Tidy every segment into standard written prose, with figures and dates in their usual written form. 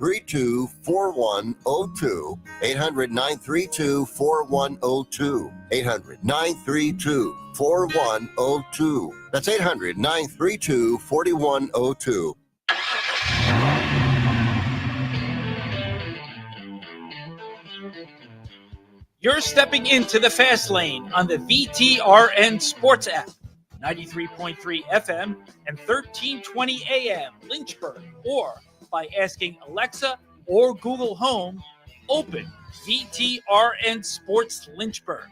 800-932-4102. 800-932-4102. 800-932-4102. That's 800-932-4102. You're stepping into the fast lane on the VTRN Sports app. 93.3 FM and 1320 AM Lynchburg, or by asking Alexa or Google Home, open VTRN Sports Lynchburg.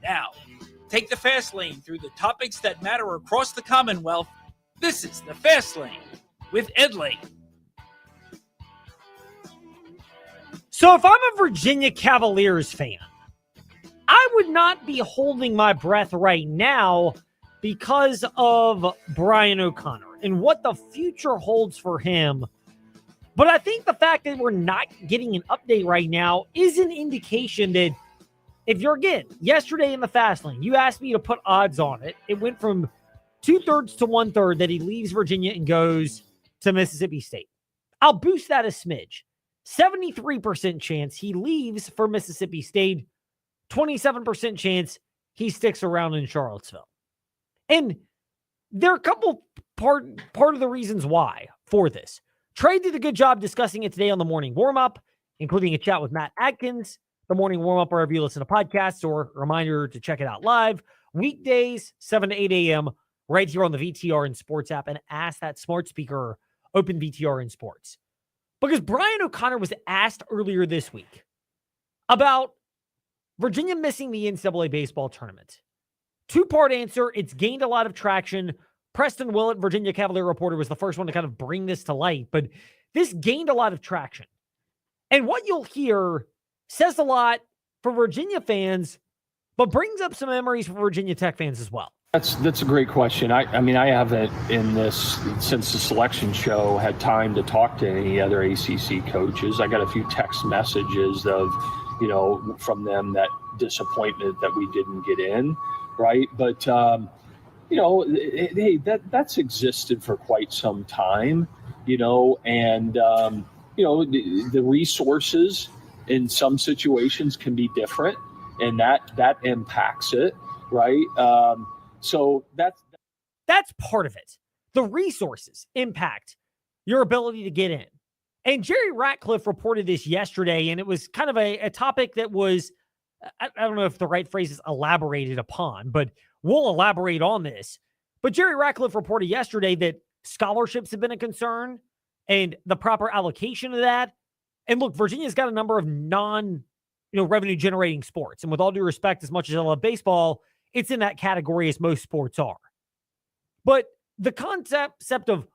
Now, take the fast lane through the topics that matter across the Commonwealth. This is the Fast Lane with Ed Lane. So if I'm a Virginia Cavaliers fan, I would not be holding my breath right now because of Brian O'Connor and what the future holds for him. But I think the fact that we're not getting an update right now is an indication that if you're, again, yesterday in the fast lane, you asked me to put odds on it. It went from 2/3 to 1/3 that he leaves Virginia and goes to Mississippi State. I'll boost that a smidge. 73% chance he leaves for Mississippi State. 27% chance he sticks around in Charlottesville. And there are a couple part of the reasons why for this. Trey did a good job discussing it today on the morning warm-up, including a chat with Matt Atkins, the morning warm-up wherever you listen to podcasts, or a reminder to check it out live. Weekdays, 7 to 8 a.m., right here on the VTRN Sports app, and ask that smart speaker, open VTRN Sports. Because Brian O'Connor was asked earlier this week about Virginia missing the NCAA baseball tournament. Two-part answer. It's gained a lot of traction. Preston Willett, Virginia Cavalier reporter, was the first one to kind of bring this to light, but this gained a lot of traction. And what you'll hear says a lot for Virginia fans, but brings up some memories for Virginia Tech fans as well. That's a great question. I mean, I haven't in this, since the selection show, had time to talk to any other ACC coaches. I got a few text messages of, from them, that disappointment that we didn't get in, right? But, hey, that's existed for quite some time, and, the resources in some situations can be different, and that impacts it, right? So that's part of it. The resources impact your ability to get in. And Jerry Ratcliffe reported this yesterday, and it was kind of a topic that was, I don't know if the right phrase is elaborated upon, but we'll elaborate on this. But Jerry Ratcliffe reported yesterday that scholarships have been a concern and the proper allocation of that. And look, Virginia's got a number of revenue generating sports. And with all due respect, as much as I love baseball, it's in that category as most sports are. But the concept of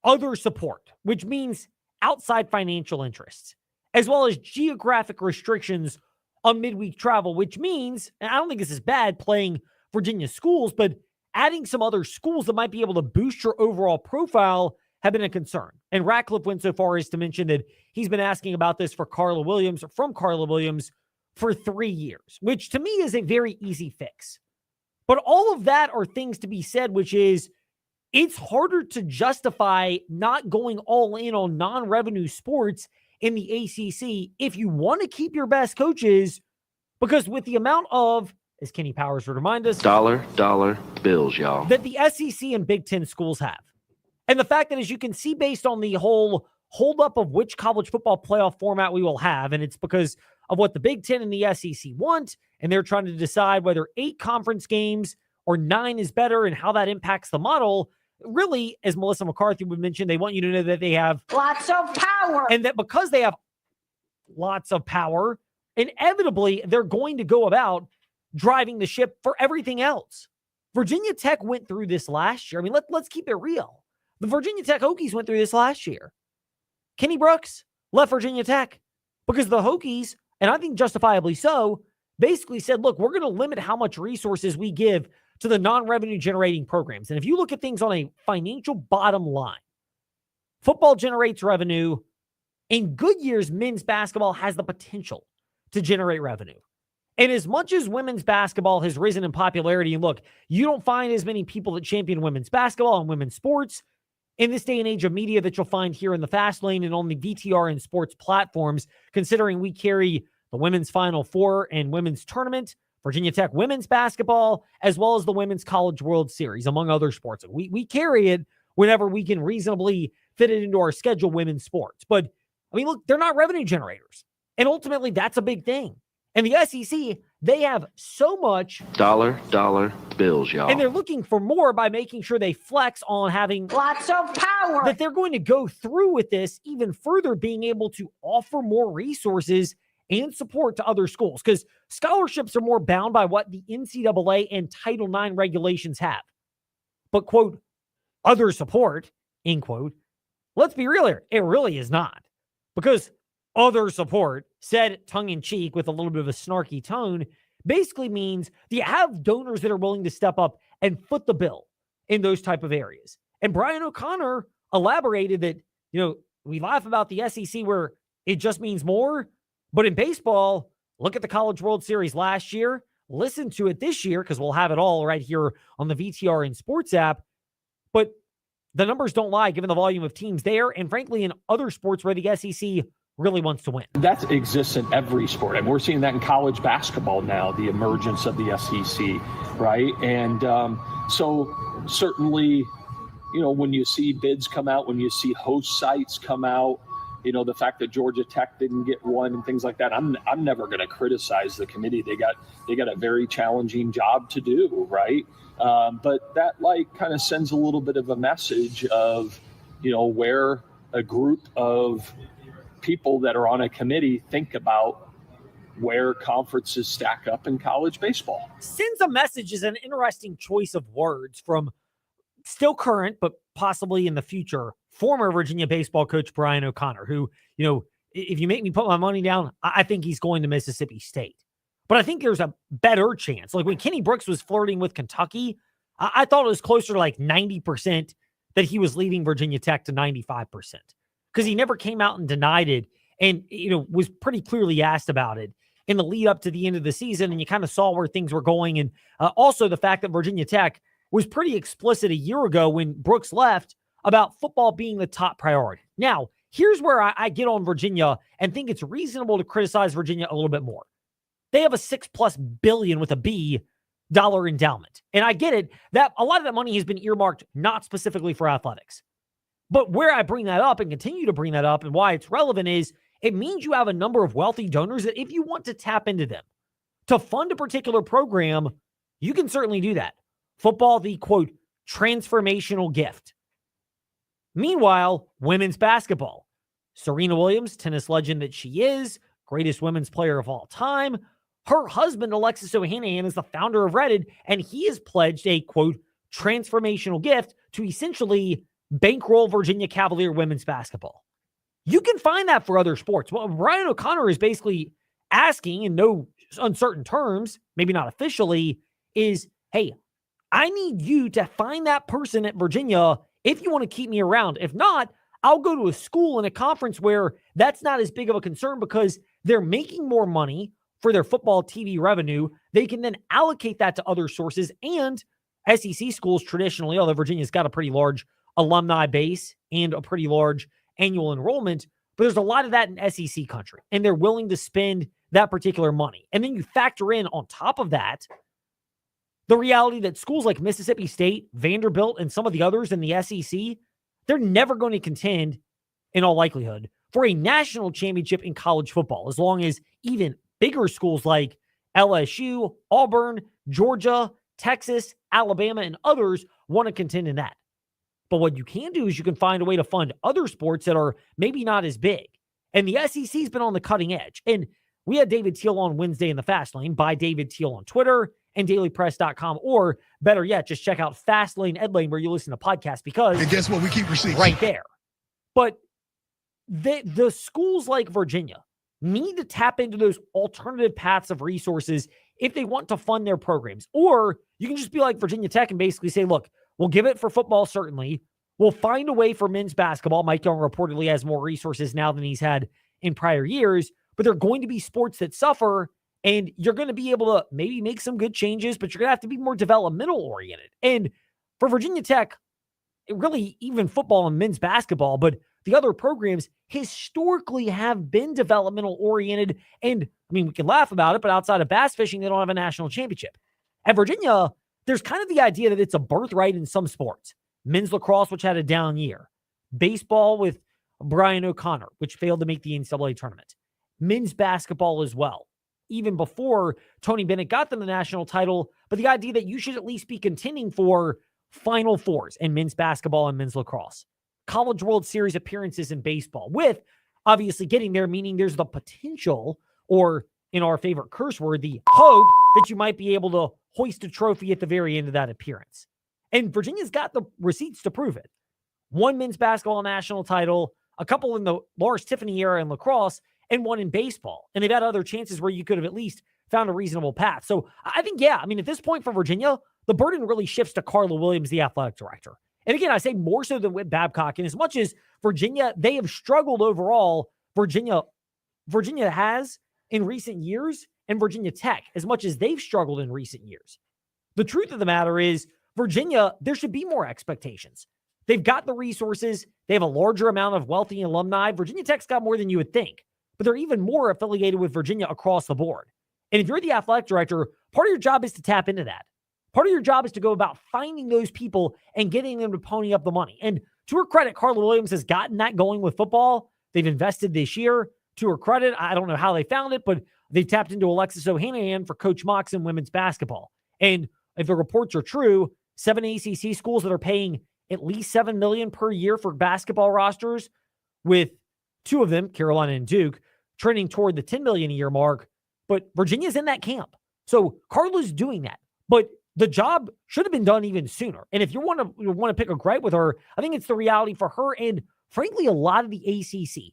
other support, which means outside financial interests, as well as geographic restrictions on midweek travel, which means, and I don't think this is bad playing Virginia schools, but adding some other schools that might be able to boost your overall profile have been a concern. And Ratcliffe went so far as to mention that he's been asking about this from Carla Williams for 3 years, which to me is a very easy fix. But all of that are things to be said, which is it's harder to justify not going all in on non-revenue sports in the ACC if you want to keep your best coaches, because with the amount of, as Kenny Powers would remind us, dollar bills, y'all, that the SEC and Big Ten schools have. And the fact that, as you can see, based on the whole holdup of which college football playoff format we will have, and it's because of what the Big Ten and the SEC want, and they're trying to decide whether 8 conference games or 9 is better and how that impacts the model. Really, as Melissa McCarthy would mention, they want you to know that they have lots of power. And that because they have lots of power, inevitably, they're going to go about driving the ship for everything else. Virginia Tech went through this last year. I mean, let's keep it real. The Virginia Tech Hokies went through this last year. Kenny Brooks left Virginia Tech because the Hokies, and I think justifiably so, basically said, look, we're going to limit how much resources we give to the non-revenue generating programs. And if you look at things on a financial bottom line, football generates revenue. In good years, men's basketball has the potential to generate revenue. And as much as women's basketball has risen in popularity, and look, you don't find as many people that champion women's basketball and women's sports, in this day and age of media that you'll find here in the Fast Lane and on the VTR and sports platforms, considering we carry the women's Final Four and women's tournament, Virginia Tech women's basketball, as well as the Women's College World Series, among other sports. We carry it whenever we can reasonably fit it into our schedule, women's sports. But, I mean, look, they're not revenue generators. And ultimately, that's a big thing. And the SEC, they have so much dollar bills, y'all. And they're looking for more by making sure they flex on having lots of power. That they're going to go through with this even further, being able to offer more resources and support to other schools, because scholarships are more bound by what the NCAA and Title IX regulations have. But, quote, other support, end quote, let's be real here, it really is not. Because other support, said tongue-in-cheek with a little bit of a snarky tone, basically means that you have donors that are willing to step up and foot the bill in those type of areas. And Brian O'Connor elaborated that, we laugh about the SEC where it just means more, but in baseball, look at the College World Series last year, listen to it this year, because we'll have it all right here on the VTR and Sports app, but the numbers don't lie given the volume of teams there, and frankly, in other sports where the SEC really wants to win. That exists in every sport. And we're seeing that in college basketball now, the emergence of the SEC, right? And so certainly, when you see bids come out, when you see host sites come out, the fact that Georgia Tech didn't get one and things like that, I'm never going to criticize the committee. They got a very challenging job to do, right? But that kind of sends a little bit of a message of, where a group of people that are on a committee think about where conferences stack up in college baseball. Sends a message is an interesting choice of words from still current, but possibly in the future, former Virginia baseball coach Brian O'Connor, who, if you make me put my money down, I think he's going to Mississippi State. But I think there's a better chance. Like when Kenny Brooks was flirting with Kentucky, I thought it was closer to 90% that he was leaving Virginia Tech to 95%. Because he never came out and denied it and, was pretty clearly asked about it in the lead up to the end of the season. And you kind of saw where things were going. And also the fact that Virginia Tech was pretty explicit a year ago when Brooks left about football being the top priority. Now, here's where I get on Virginia and think it's reasonable to criticize Virginia a little bit more. They have a $6+ billion with a B dollar endowment. And I get it that a lot of that money has been earmarked not specifically for athletics. But where I bring that up and continue to bring that up and why it's relevant is it means you have a number of wealthy donors that if you want to tap into them to fund a particular program, you can certainly do that. Football, the quote, transformational gift. Meanwhile, women's basketball. Serena Williams, tennis legend that she is, greatest women's player of all time. Her husband, Alexis Ohanian, is the founder of Reddit, and he has pledged a quote, transformational gift to essentially bankroll Virginia Cavalier women's basketball. You can find that for other sports. Well, Brian O'Connor is basically asking in no uncertain terms, maybe not officially, is, hey, I need you to find that person at Virginia if you want to keep me around. If not, I'll go to a school and a conference where that's not as big of a concern because they're making more money for their football TV revenue. They can then allocate that to other sources, and SEC schools traditionally, although Virginia's got a pretty large alumni base and a pretty large annual enrollment, but there's a lot of that in SEC country, and they're willing to spend that particular money. And then you factor in on top of that the reality that schools like Mississippi State, Vanderbilt, and some of the others in the SEC, they're never going to contend, in all likelihood, for a national championship in college football, as long as even bigger schools like LSU, Auburn, Georgia, Texas, Alabama, and others want to contend in that. But what you can do is you can find a way to fund other sports that are maybe not as big. And the SEC's been on the cutting edge. And we had David Teal on Wednesday in the Fast Lane. By David Teal on Twitter and dailypress.com. Or better yet, just check out Fast Lane Ed Lane where you listen to podcasts, because and guess what? We keep receipts right there. But the schools like Virginia need to tap into those alternative paths of resources if they want to fund their programs. Or you can just be like Virginia Tech and basically say, look, we'll give it for football, certainly. We'll find a way for men's basketball. Mike Young reportedly has more resources now than he's had in prior years, but there are going to be sports that suffer, and you're going to be able to maybe make some good changes, but you're going to have to be more developmental oriented. And for Virginia Tech, really even football and men's basketball, but the other programs historically have been developmental oriented. And I mean, we can laugh about it, but outside of bass fishing, they don't have a national championship. At Virginia, there's kind of the idea that it's a birthright in some sports. Men's lacrosse, which had a down year. Baseball with Brian O'Connor, which failed to make the NCAA tournament. Men's basketball as well, even before Tony Bennett got them the national title. But the idea that you should at least be contending for Final Fours in men's basketball and men's lacrosse. College World Series appearances in baseball, with obviously getting there, meaning there's the potential, or in our favorite curse word, the hope that you might be able to hoist a trophy at the very end of that appearance. And Virginia's got the receipts to prove it. One men's basketball national title, a couple in the Lars Tiffany era in lacrosse, and one in baseball. And they've had other chances where you could have at least found a reasonable path. So I think, at this point for Virginia, the burden really shifts to Carla Williams, the athletic director. And again, I say more so than Whit Babcock. And as much as Virginia, they have struggled overall, Virginia has in recent years, and Virginia Tech, as much as they've struggled in recent years. The truth of the matter is, Virginia, there should be more expectations. They've got the resources. They have a larger amount of wealthy alumni. Virginia Tech's got more than you would think, but they're even more affiliated with Virginia across the board. And if you're the athletic director, part of your job is to tap into that. Part of your job is to go about finding those people and getting them to pony up the money. And to her credit, Carla Williams has gotten that going with football. They've invested this year. To her credit, I don't know how they found it, but they tapped into Alexis Ohanian for Coach Mox in women's basketball. And if the reports are true, 7 ACC schools that are paying at least $7 million per year for basketball rosters, with 2 of them, Carolina and Duke, trending toward the $10 million a year mark. But Virginia's in that camp. So Carla's doing that. But the job should have been done even sooner. And if you want to pick a gripe with her, I think it's the reality for her and, frankly, a lot of the ACC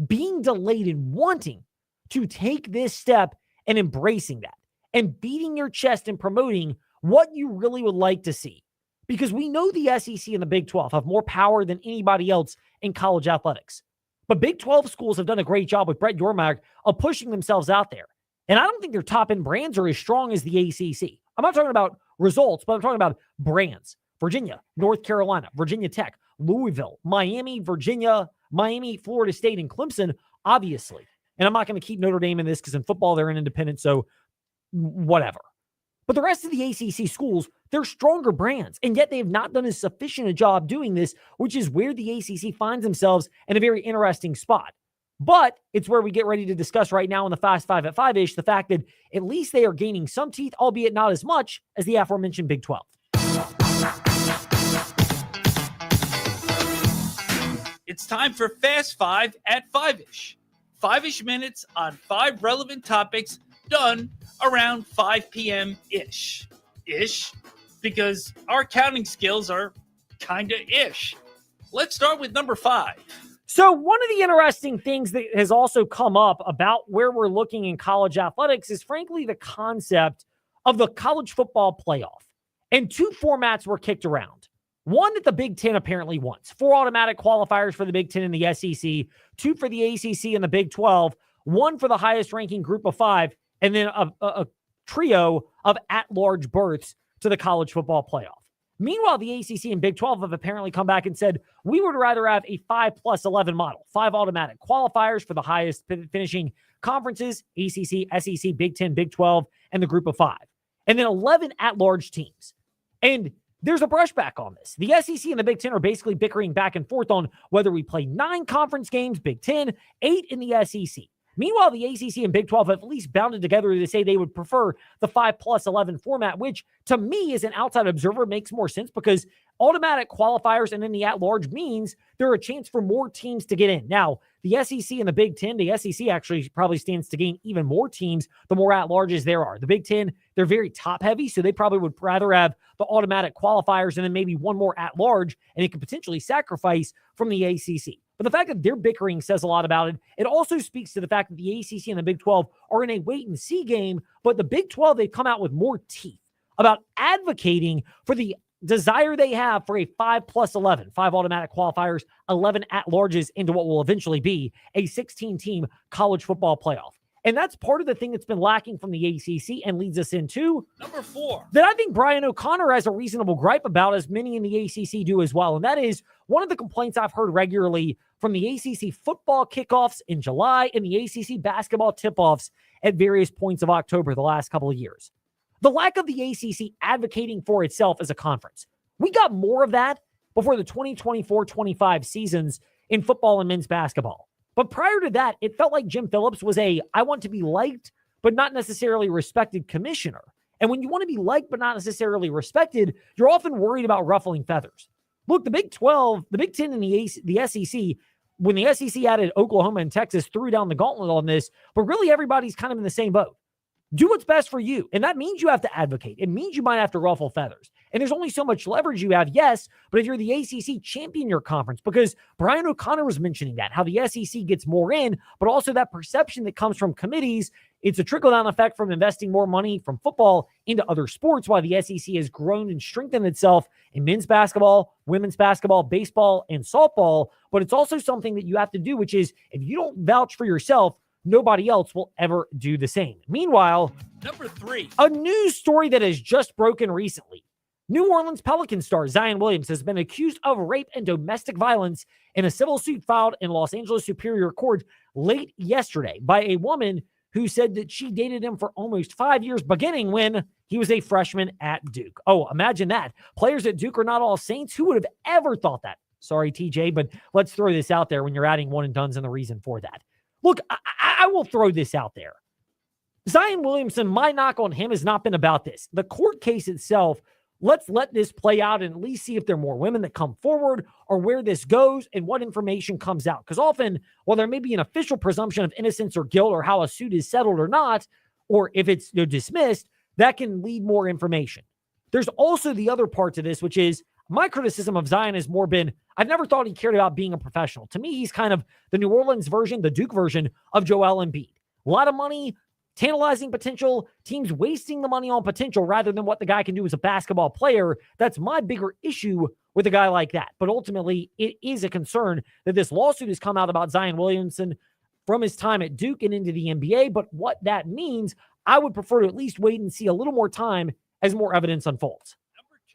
being delayed in wanting to take this step and embracing that and beating your chest and promoting what you really would like to see. Because we know the SEC and the Big 12 have more power than anybody else in college athletics. But Big 12 schools have done a great job with Brett Yormark of pushing themselves out there. And I don't think their top-end brands are as strong as the ACC. I'm not talking about results, but I'm talking about brands. Virginia, North Carolina, Virginia Tech, Louisville, Miami, Virginia, Miami, Florida State, and Clemson, obviously. And I'm not going to keep Notre Dame in this because in football, they're an independent, so whatever. But the rest of the ACC schools, they're stronger brands, and yet they have not done as sufficient a job doing this, which is where the ACC finds themselves in a very interesting spot. But it's where we get ready to discuss right now in the Fast Five at 5-ish, the fact that at least they are gaining some teeth, albeit not as much as the aforementioned Big 12. It's time for Fast Five at 5-ish. 5-ish minutes on 5 relevant topics done around 5 p.m.-ish. Ish, because our counting skills are kind of ish. Let's start with number 5. So one of the interesting things that has also come up about where we're looking in college athletics is, frankly, the concept of the college football playoff. And 2 formats were kicked around. One that the Big Ten apparently wants. 4 automatic qualifiers for the Big Ten and the SEC, 2 for the ACC and the Big 12, 1 for the highest ranking group of 5, and then a trio of at-large berths to the college football playoff. Meanwhile, the ACC and Big 12 have apparently come back and said, we would rather have a 5+11 model, 5 automatic qualifiers for the highest finishing conferences, ACC, SEC, Big 10, Big 12, and the group of 5. And then 11 at-large teams. And there's a brushback on this. The SEC and the Big 10 are basically bickering back and forth on whether we play 9 conference games, Big 10, 8 in the SEC. Meanwhile, the ACC and Big 12 have at least bounded together to say they would prefer the 5+11 format, which to me as an outside observer makes more sense because automatic qualifiers and then the at-large means there are a chance for more teams to get in. Now, the SEC and the Big 10, the SEC actually probably stands to gain even more teams the more at-larges there are. The Big 10, they're very top-heavy, so they probably would rather have the automatic qualifiers and then maybe one more at-large, and it could potentially sacrifice from the ACC. But the fact that they're bickering says a lot about it. It also speaks to the fact that the ACC and the Big 12 are in a wait-and-see game, but the Big 12, they've come out with more teeth about advocating for the desire they have for a 5+11, 5 automatic qualifiers, 11 at-larges into what will eventually be a 16-team college football playoff. And that's part of the thing that's been lacking from the ACC and leads us into Number 4. that I think Brian O'Connor has a reasonable gripe about, as many in the ACC do as well. And that is one of the complaints I've heard regularly from the ACC football kickoffs in July and the ACC basketball tip-offs at various points of October the last couple of years. The lack of the ACC advocating for itself as a conference. We got more of that before the 2024-25 seasons in football and men's basketball. But prior to that, it felt like Jim Phillips was I want to be liked, but not necessarily respected commissioner. And when you want to be liked, but not necessarily respected, you're often worried about ruffling feathers. Look, the Big 12, the Big 10, and the SEC, when the SEC added Oklahoma and Texas, threw down the gauntlet on this, but really everybody's kind of in the same boat. Do what's best for you. And that means you have to advocate. It means you might have to ruffle feathers. And there's only so much leverage you have, yes, but if you're the ACC, champion your conference, because Brian O'Connor was mentioning that, how the SEC gets more in, but also that perception that comes from committees. It's a trickle-down effect from investing more money from football into other sports, while the SEC has grown and strengthened itself in men's basketball, women's basketball, baseball, and softball. But it's also something that you have to do, which is if you don't vouch for yourself, nobody else will ever do the same. Meanwhile, Number 3. a news story that has just broken recently. New Orleans Pelicans star Zion Williams has been accused of rape and domestic violence in a civil suit filed in Los Angeles Superior Court late yesterday by a woman who said that she dated him for almost 5 years, beginning when he was a freshman at Duke. Oh, imagine that. Players at Duke are not all saints. Who would have ever thought that? Sorry, TJ, but let's throw this out there when you're adding one and dones and the reason for that. Look, I will throw this out there. Zion Williamson, my knock on him has not been about this. The court case itself, let's let this play out and at least see if there are more women that come forward or where this goes and what information comes out. Because often, while there may be an official presumption of innocence or guilt or how a suit is settled or not, or if it's dismissed, that can lead more information. There's also the other part to this, which is my criticism of Zion has more been, I've never thought he cared about being a professional. To me, he's kind of the New Orleans version, the Duke version of Joel Embiid. A lot of money, tantalizing potential, teams wasting the money on potential rather than what the guy can do as a basketball player. That's my bigger issue with a guy like that. But ultimately, it is a concern that this lawsuit has come out about Zion Williamson from his time at Duke and into the NBA. But what that means, I would prefer to at least wait and see a little more time as more evidence unfolds.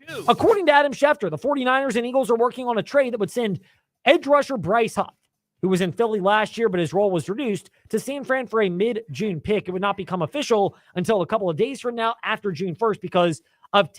Number 2. According to Adam Schefter, the 49ers and Eagles are working on a trade that would send edge rusher Bryce Huff, who was in Philly last year, but his role was reduced, to San Fran for a mid-June pick. It would not become official until a couple of days from now after June 1st because of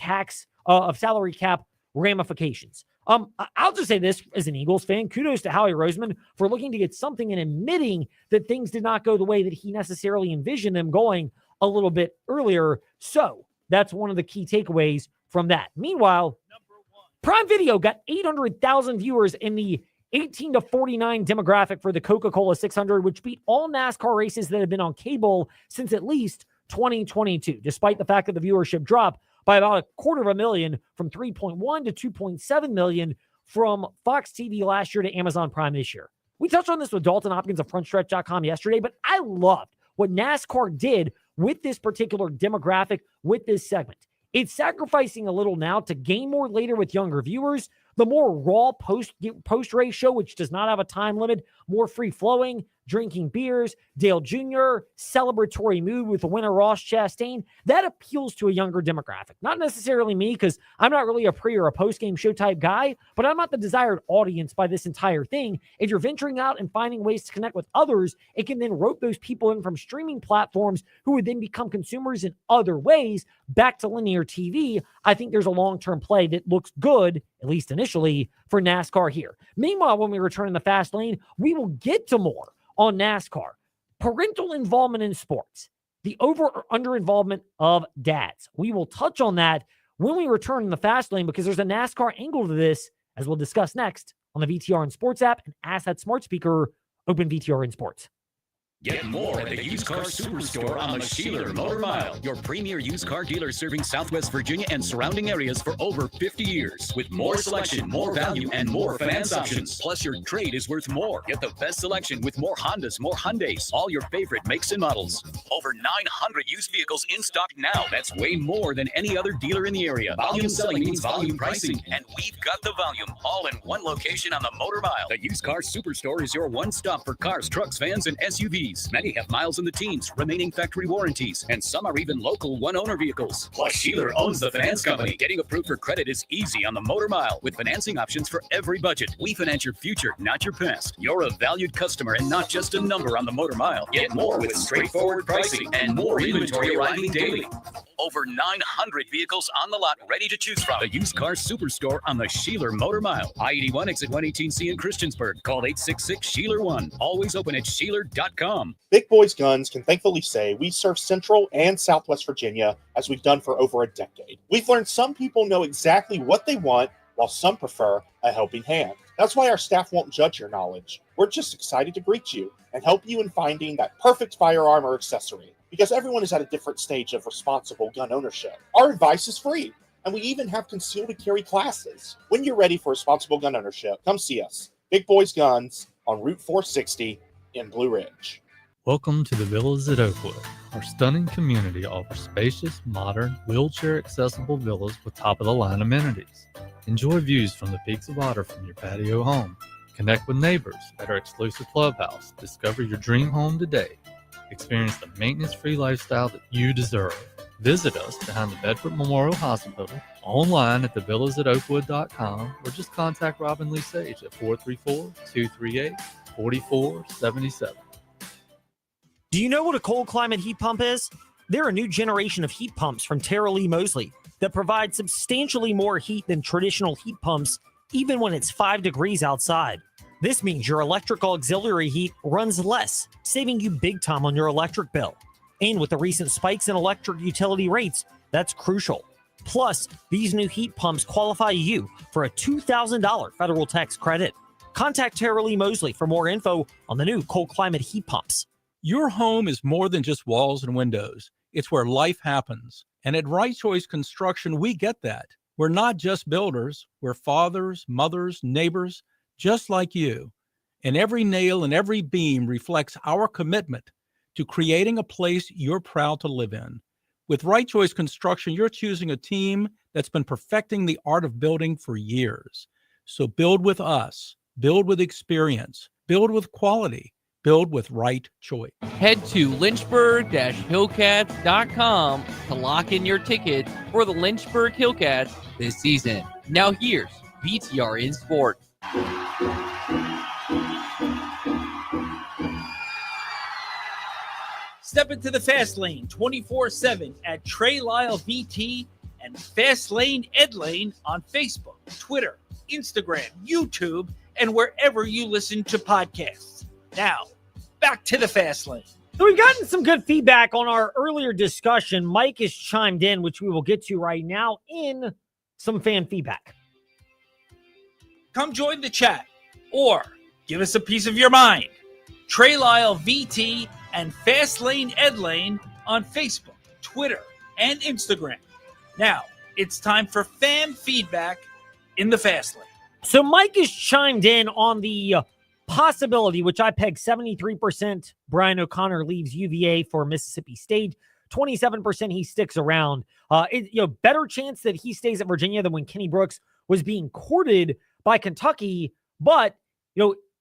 salary cap ramifications. I'll just say this as an Eagles fan, kudos to Howie Roseman for looking to get something and admitting that things did not go the way that he necessarily envisioned them going a little bit earlier. So that's one of the key takeaways from that. Meanwhile, Number 1. Prime Video got 800,000 viewers in the 18 to 49 demographic for the Coca-Cola 600, which beat all NASCAR races that have been on cable since at least 2022, despite the fact that the viewership dropped by about 250,000 from 3.1 to 2.7 million from Fox TV last year to Amazon Prime this year. We touched on this with Dalton Hopkins of FrontStretch.com yesterday, but I loved what NASCAR did with this particular demographic, with this segment. It's sacrificing a little now to gain more later with younger viewers. The more raw post-race show, which does not have a time limit, more free-flowing, drinking beers, Dale Jr., celebratory mood with the winner Ross Chastain, that appeals to a younger demographic. Not necessarily me, because I'm not really a pre or a post-game show type guy, but I'm not the desired audience by this entire thing. If you're venturing out and finding ways to connect with others, it can then rope those people in from streaming platforms who would then become consumers in other ways back to linear TV. I think there's a long-term play that looks good, at least initially, for NASCAR here. Meanwhile, when we return in the fast lane, we will get to more on NASCAR. Parental involvement in sports. The over or under involvement of dads. We will touch on that when we return in the fast lane because there's a NASCAR angle to this, as we'll discuss next on the VTRN Sports app and ask that smart speaker, open VTRN Sports. Get more at the Used Car Superstore on the Sheeler Motor Mile, your premier used car dealer serving Southwest Virginia and surrounding areas for over 50 years. With more selection, more value, and more finance options. Plus, your trade is worth more. Get the best selection with more Hondas, more Hyundais, all your favorite makes and models. Over 900 used vehicles in stock now. That's way more than any other dealer in the area. Volume selling means volume pricing, and we've got the volume all in one location on the Motor Mile. The Used Car Superstore is your one stop for cars, trucks, vans, and SUVs. EVs. Many have miles in the teens, remaining factory warranties, and some are even local one-owner vehicles. Plus, Sheeler owns the finance company. Getting approved for credit is easy on the Motor Mile with financing options for every budget. We finance your future, not your past. You're a valued customer and not just a number on the Motor Mile. Get more with straightforward pricing and more inventory arriving daily. Over 900 vehicles on the lot ready to choose from. The used car superstore on the Sheeler Motor Mile. I-81 exit 118C in Christiansburg. Call 866-SHEELER1. Always open at Sheeler.com. Big Boys Guns can thankfully say we serve Central and Southwest Virginia as we've done for over a decade. We've learned some people know exactly what they want, while some prefer a helping hand. That's why our staff won't judge your knowledge. We're just excited to greet you and help you in finding that perfect firearm or accessory, because everyone is at a different stage of responsible gun ownership. Our advice is free, and we even have concealed carry classes. When you're ready for responsible gun ownership, come see us. Big Boys Guns on Route 460 in Blue Ridge. Welcome to the Villas at Oakwood. Our stunning community offers spacious, modern, wheelchair-accessible villas with top-of-the-line amenities. Enjoy views from the peaks of Otter from your patio home. Connect with neighbors at our exclusive clubhouse. Discover your dream home today. Experience the maintenance-free lifestyle that you deserve. Visit us behind the Bedford Memorial Hospital, online at thevillasatoakwood.com, or just contact Robin Lee Sage at 434-238-4477. Do you know what a cold climate heat pump is? They're a new generation of heat pumps from Tara Lee Mosley that provide substantially more heat than traditional heat pumps, even when it's 5 degrees outside. This means your electrical auxiliary heat runs less, saving you big time on your electric bill. And with the recent spikes in electric utility rates, that's crucial. Plus, these new heat pumps qualify you for a $2,000 federal tax credit. Contact Tara Lee Mosley for more info on the new cold climate heat pumps. Your home is more than just walls and windows. It's where life happens. And at Right Choice Construction, we get that. We're not just builders. We're fathers, mothers, neighbors, just like you. And every nail and every beam reflects our commitment to creating a place you're proud to live in. With Right Choice Construction, you're choosing a team that's been perfecting the art of building for years. So build with us, build with experience, build with quality, build with Right Choice. Head to lynchburg-hillcats.com to lock in your ticket for the Lynchburg Hillcats this season. Now here's VTR in Sports. Step into the Fast Lane 24/7 at Trey Lyle VT and Fast Lane Ed Lane on Facebook, Twitter, Instagram, YouTube, and wherever you listen to podcasts. Now, back to the Fast Lane. So we've gotten some good feedback on our earlier discussion. Mike has chimed in, which we will get to right now, in some fan feedback. Come join the chat or give us a piece of your mind. Trey Lyle VT and Fast Lane Ed Lane on Facebook, Twitter, and Instagram. Now, it's time for fan feedback in the Fast Lane. So Mike has chimed in on the possibility, which I pegged 73%, Brian O'Connor leaves UVA for Mississippi State. 27% he sticks around. Better chance that he stays at Virginia than when Kenny Brooks was being courted by Kentucky. But,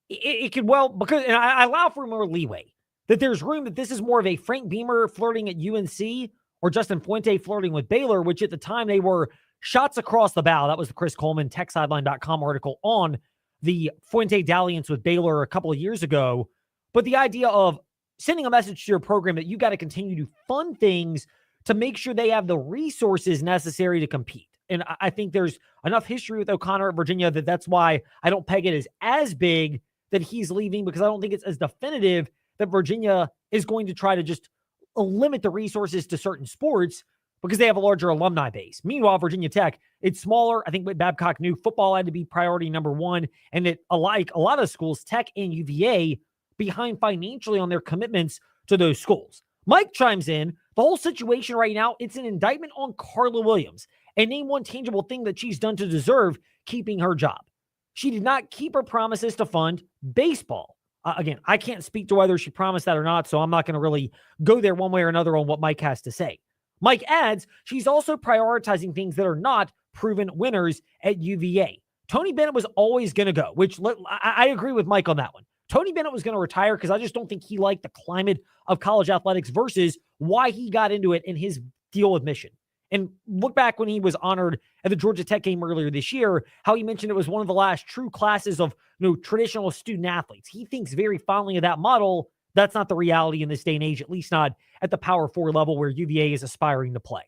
it could because and I allow for more leeway, that there's room that this is more of a Frank Beamer flirting at UNC or Justin Fuente flirting with Baylor, which at the time they were shots across the bow. That was the Chris Coleman, TechSideline.com article on the Fuente dalliance with Baylor a couple of years ago. But the idea of sending a message to your program that you got to continue to fund things to make sure they have the resources necessary to compete. And I think there's enough history with O'Connor at Virginia that's why I don't peg it as big that he's leaving, because I don't think it's as definitive that Virginia is going to try to just limit the resources to certain sports because they have a larger alumni base. Meanwhile, Virginia Tech, it's smaller. I think what Babcock knew, football had to be priority number one, and that like a lot of schools, Tech and UVA, behind financially on their commitments to those schools. Mike chimes in, the whole situation right now, it's an indictment on Carla Williams, and name one tangible thing that she's done to deserve keeping her job. She did not keep her promises to fund baseball. Again, I can't speak to whether she promised that or not, so I'm not going to really go there one way or another on what Mike has to say. Mike adds, she's also prioritizing things that are not proven winners at UVA. Tony Bennett was always going to go, which I agree with Mike on that one. Tony Bennett was going to retire because I just don't think he liked the climate of college athletics versus why he got into it in his deal with Mission. And look back when he was honored at the Georgia Tech game earlier this year, how he mentioned it was one of the last true classes of traditional student athletes. He thinks very fondly of that model. That's not the reality in this day and age, at least not at the Power 4 level where UVA is aspiring to play.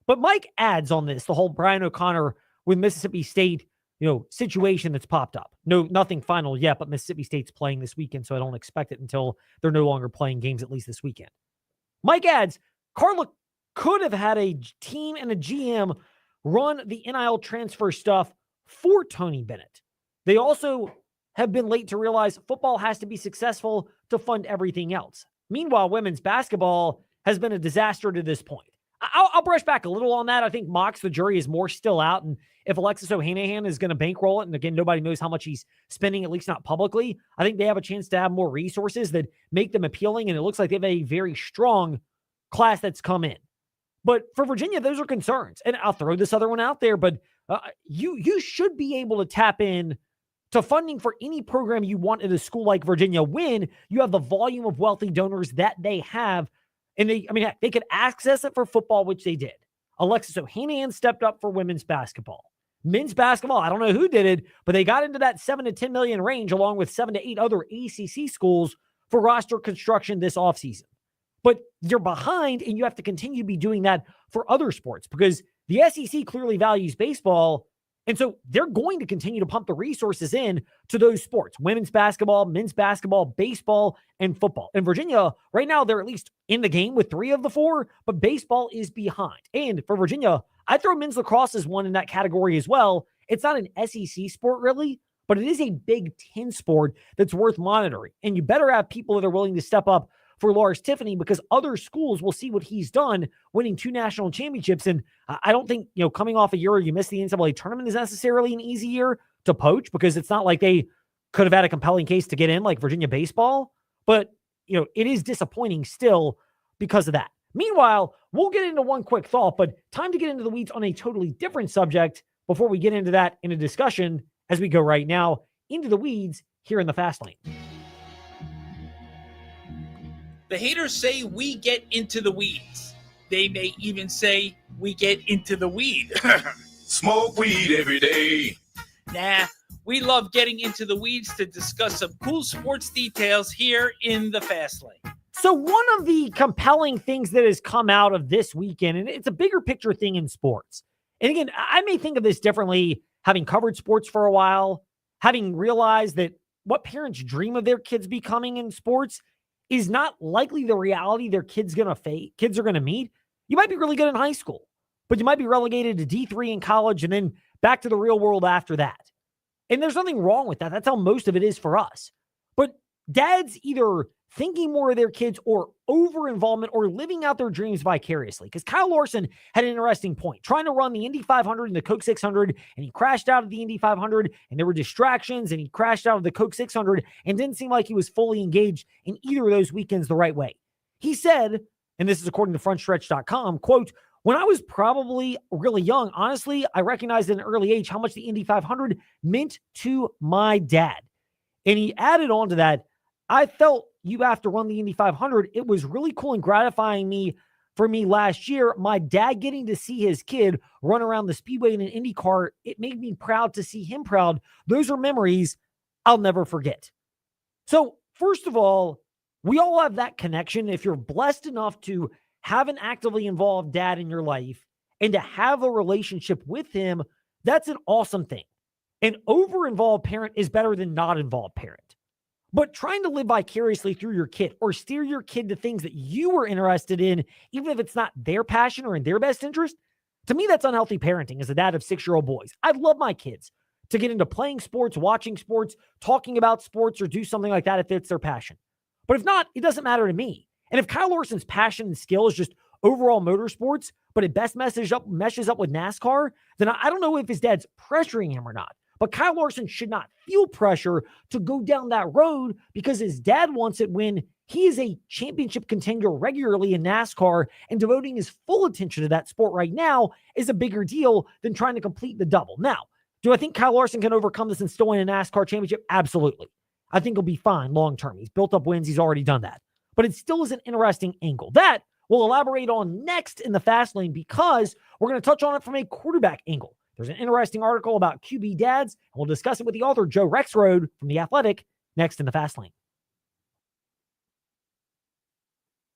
But Mike adds on this, the whole Brian O'Connor with Mississippi State, situation that's popped up. Nothing final yet, but Mississippi State's playing this weekend, so I don't expect it until they're no longer playing games, at least this weekend. Mike adds, Carla could have had a team and a GM run the NIL transfer stuff for Tony Bennett. They also have been late to realize football has to be successful to fund everything else. Meanwhile, women's basketball has been a disaster to this point. I'll brush back a little on that. I think Mox, the jury is more still out. And if Alexis Ohanian is going to bankroll it, and again, nobody knows how much he's spending, at least not publicly, I think they have a chance to have more resources that make them appealing. And it looks like they have a very strong class that's come in. But for Virginia, those are concerns. And I'll throw this other one out there, but you should be able to tap in to funding for any program you want at a school like Virginia when you have the volume of wealthy donors that they have. And they could access it for football, which they did. Alexis Ohanian stepped up for women's basketball. Men's basketball, I don't know who did it, but they got into that 7 to 10 million range along with 7 to 8 other ACC schools for roster construction this offseason. But you're behind, and you have to continue to be doing that for other sports because the SEC clearly values baseball. And so they're going to continue to pump the resources in to those sports, women's basketball, men's basketball, baseball, and football. In Virginia, right now, they're at least in the game with 3 of the 4, but baseball is behind. And for Virginia, I throw men's lacrosse as one in that category as well. It's not an SEC sport really, but it is a Big Ten sport that's worth monitoring. And you better have people that are willing to step up for Lars Tiffany because other schools will see what he's done winning 2 national championships. And I don't think, coming off a year where you missed the NCAA tournament is necessarily an easy year to poach because it's not like they could have had a compelling case to get in like Virginia baseball. But, it is disappointing still because of that. Meanwhile, we'll get into one quick thought, but time to get into the weeds on a totally different subject before we get into that in a discussion as we go right now into the weeds here in the Fast Lane. The haters say we get into the weeds. They may even say we get into the weed. Smoke weed every day. Nah, we love getting into the weeds to discuss some cool sports details here in the Fast Lane. So one of the compelling things that has come out of this weekend, and it's a bigger picture thing in sports. And again, I may think of this differently, having covered sports for a while, having realized that what parents dream of their kids becoming in sports is not likely the reality their kids are going to meet. You might be really good in high school, but you might be relegated to D3 in college and then back to the real world after that. And there's nothing wrong with that. That's how most of it is for us. But dads either thinking more of their kids or over-involvement or living out their dreams vicariously. Because Kyle Larson had an interesting point. Trying to run the Indy 500 and the Coke 600, and he crashed out of the Indy 500, and there were distractions, and he crashed out of the Coke 600, and didn't seem like he was fully engaged in either of those weekends the right way. He said, and this is according to frontstretch.com, quote, "When I was probably really young, honestly, I recognized at an early age how much the Indy 500 meant to my dad." And he added on to that, "I felt you have to run the Indy 500. It was really cool and gratifying for me last year. My dad getting to see his kid run around the speedway in an Indy car, it made me proud to see him proud. Those are memories I'll never forget." So first of all, we all have that connection. If you're blessed enough to have an actively involved dad in your life and to have a relationship with him, that's an awesome thing. An over-involved parent is better than not involved parent. But trying to live vicariously through your kid or steer your kid to things that you were interested in, even if it's not their passion or in their best interest, to me, that's unhealthy parenting as a dad of 6-year-old boys. I'd love my kids to get into playing sports, watching sports, talking about sports, or do something like that if it's their passion. But if not, it doesn't matter to me. And if Kyle Larson's passion and skill is just overall motorsports, but it best meshes up with NASCAR, then I don't know if his dad's pressuring him or not. But Kyle Larson should not feel pressure to go down that road because his dad wants it when he is a championship contender regularly in NASCAR, and devoting his full attention to that sport right now is a bigger deal than trying to complete the double. Now, do I think Kyle Larson can overcome this and still win a NASCAR championship? Absolutely. I think he'll be fine long term. He's built up wins. He's already done that. But it still is an interesting angle that we'll elaborate on next in the Fast Lane because we're going to touch on it from a quarterback angle. There's an interesting article about QB dads, and we'll discuss it with the author, Joe Rexrode from The Athletic, next in the Fast Lane.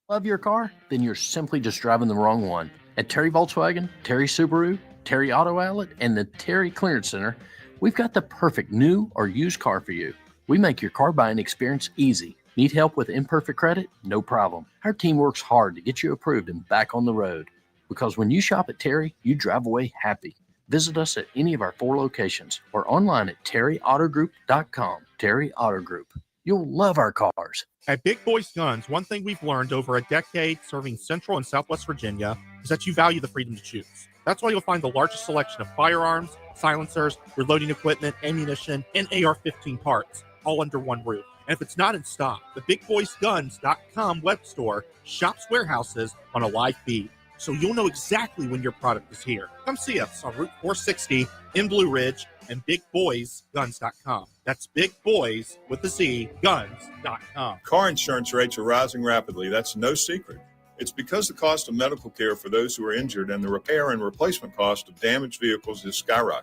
Love your car? Then you're simply just driving the wrong one. At Terry Volkswagen, Terry Subaru, Terry Auto Outlet, and the Terry Clearance Center, we've got the perfect new or used car for you. We make your car buying experience easy. Need help with imperfect credit? No problem. Our team works hard to get you approved and back on the road. Because when you shop at Terry, you drive away happy. Visit us at any of our 4 locations or online at terryautogroup.com. Terry Auto Group. You'll love our cars. At Big Boys Guns, one thing we've learned over a decade serving Central and Southwest Virginia is that you value the freedom to choose. That's why you'll find the largest selection of firearms, silencers, reloading equipment, ammunition, and AR-15 parts, all under one roof. And if it's not in stock, the BigBoysGuns.com web store shops warehouses on a live feed, so you'll know exactly when your product is here. Come see us on Route 460 in Blue Ridge and BigBoysGuns.com. That's Big Boys with a Z, Guns.com. Car insurance rates are rising rapidly. That's no secret. It's because the cost of medical care for those who are injured and the repair and replacement cost of damaged vehicles is skyrocketing.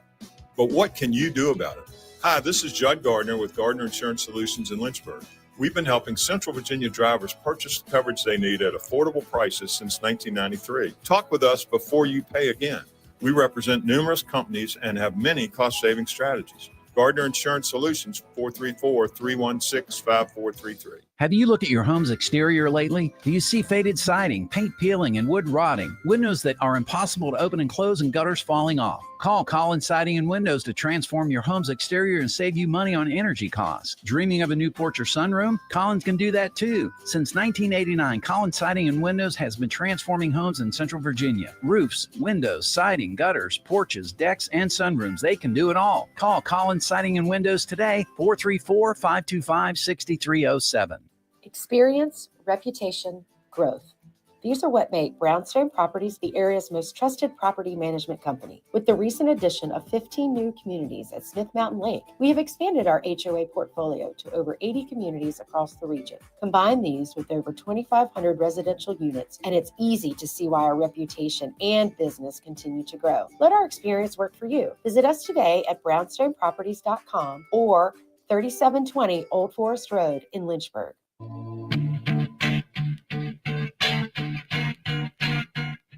But what can you do about it? Hi, this is Judd Gardner with Gardner Insurance Solutions in Lynchburg. We've been helping Central Virginia drivers purchase the coverage they need at affordable prices since 1993. Talk with us before you pay again. We represent numerous companies and have many cost-saving strategies. Gardner Insurance Solutions, 434-316-5433. Have you looked at your home's exterior lately? Do you see faded siding, paint peeling, and wood rotting? Windows that are impossible to open and close and gutters falling off? Call Collins Siding and Windows to transform your home's exterior and save you money on energy costs. Dreaming of a new porch or sunroom? Collins can do that too. Since 1989, Collins Siding and Windows has been transforming homes in Central Virginia. Roofs, windows, siding, gutters, porches, decks, and sunrooms. They can do it all. Call Collins Siding and Windows today, 434-525-6307. Experience, reputation, growth. These are what make Brownstone Properties the area's most trusted property management company. With the recent addition of 15 new communities at Smith Mountain Lake, we have expanded our HOA portfolio to over 80 communities across the region. Combine these with over 2,500 residential units, and it's easy to see why our reputation and business continue to grow. Let our experience work for you. Visit us today at brownstoneproperties.com or 3720 Old Forest Road in Lynchburg.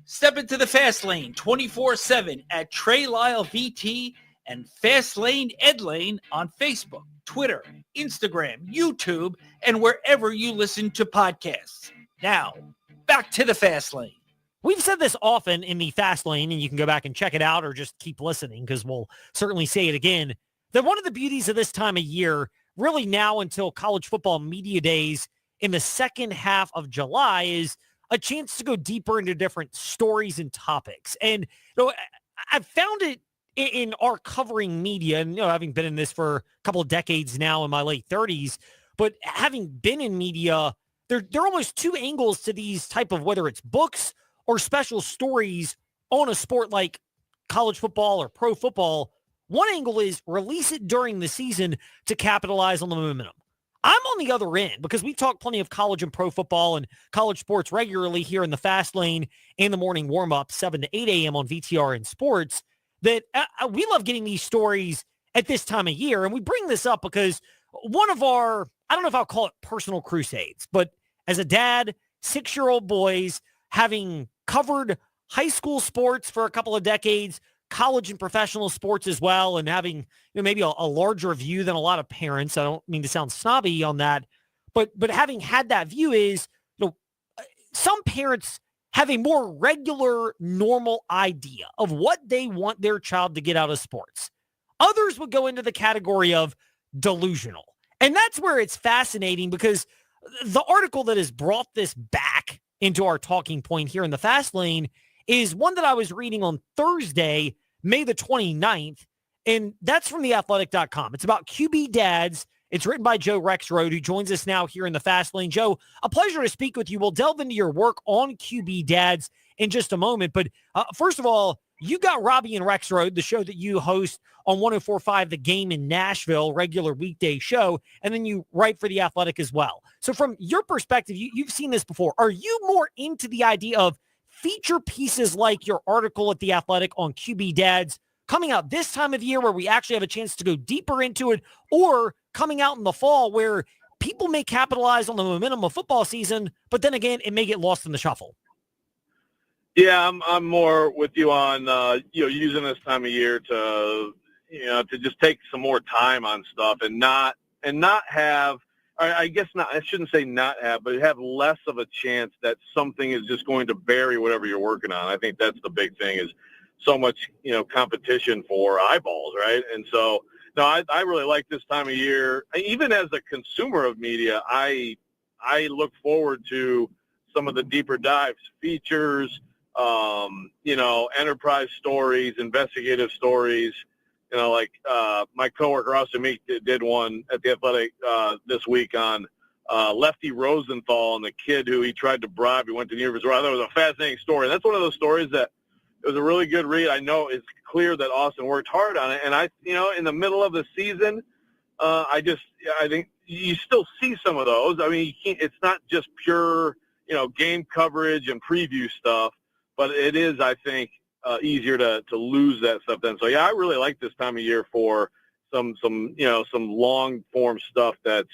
Step into the Fast Lane 24/7 at Trey Lyle VT and Fast Lane Ed Lane on Facebook, Twitter, Instagram, YouTube, and wherever you listen to podcasts. Now, back to the Fast Lane. We've said this often in the Fast Lane, and you can go back and check it out or just keep listening because we'll certainly say it again, that one of the beauties of this time of year, really now until college football media days in the second half of July, is a chance to go deeper into different stories and topics. And I've found it in our covering media, and having been in this for a couple of decades now in my late 30s, but having been in media, there are almost two angles to these type of, whether it's books or special stories on a sport like college football or pro football. One angle is release it during the season to capitalize on the momentum. I'm on the other end because we talk plenty of college and pro football and college sports regularly here in the Fast Lane in the morning warm-up, 7 to 8 a.m. on VTR and Sports, that we love getting these stories at this time of year. And we bring this up because one of our, I don't know if I'll call it personal crusades, but as a dad, 6-year-old boys, having covered high school sports for a couple of decades, college and professional sports as well, and having maybe a larger view than a lot of parents. I don't mean to sound snobby on that, but having had that view is, some parents have a more regular, normal idea of what they want their child to get out of sports. Others would go into the category of delusional. And that's where it's fascinating, because the article that has brought this back into our talking point here in the Fast Lane is one that I was reading on Thursday, May the 29th, and that's from theathletic.com. It's about QB dads. It's written by Joe Rexrode, who joins us now here in the Fast Lane. Joe, a pleasure to speak with you. We'll delve into your work on QB dads in just a moment, but first of all, you got Robbie and Rexrode, the show that you host on 104.5 The Game in Nashville, regular weekday show, and then you write for The Athletic as well. So from your perspective, you've seen this before. Are you more into the idea of feature pieces like your article at The Athletic on QB Dads coming out this time of year where we actually have a chance to go deeper into it, or coming out in the fall where people may capitalize on the momentum of football season, but then again, it may get lost in the shuffle? Yeah, I'm more with you on using this time of year to just take some more time on stuff and not have, I guess not, I shouldn't say not have, but have less of a chance that something is just going to bury whatever you're working on. I think that's the big thing, is so much competition for eyeballs, right? And so no, I really like this time of year. Even as a consumer of media, I look forward to some of the deeper dives, features, enterprise stories, investigative stories. Like my coworker Austin Meek did one at The Athletic this week on Lefty Rosenthal and the kid who he tried to bribe. He went to the University. I thought it was a fascinating story. And that's one of those stories that it was a really good read. I know it's clear that Austin worked hard on it. And in the middle of the season, I think you still see some of those. I mean, it's not just pure, game coverage and preview stuff, but it is, I think, easier to lose that stuff then. So yeah, I really like this time of year for some long form stuff that's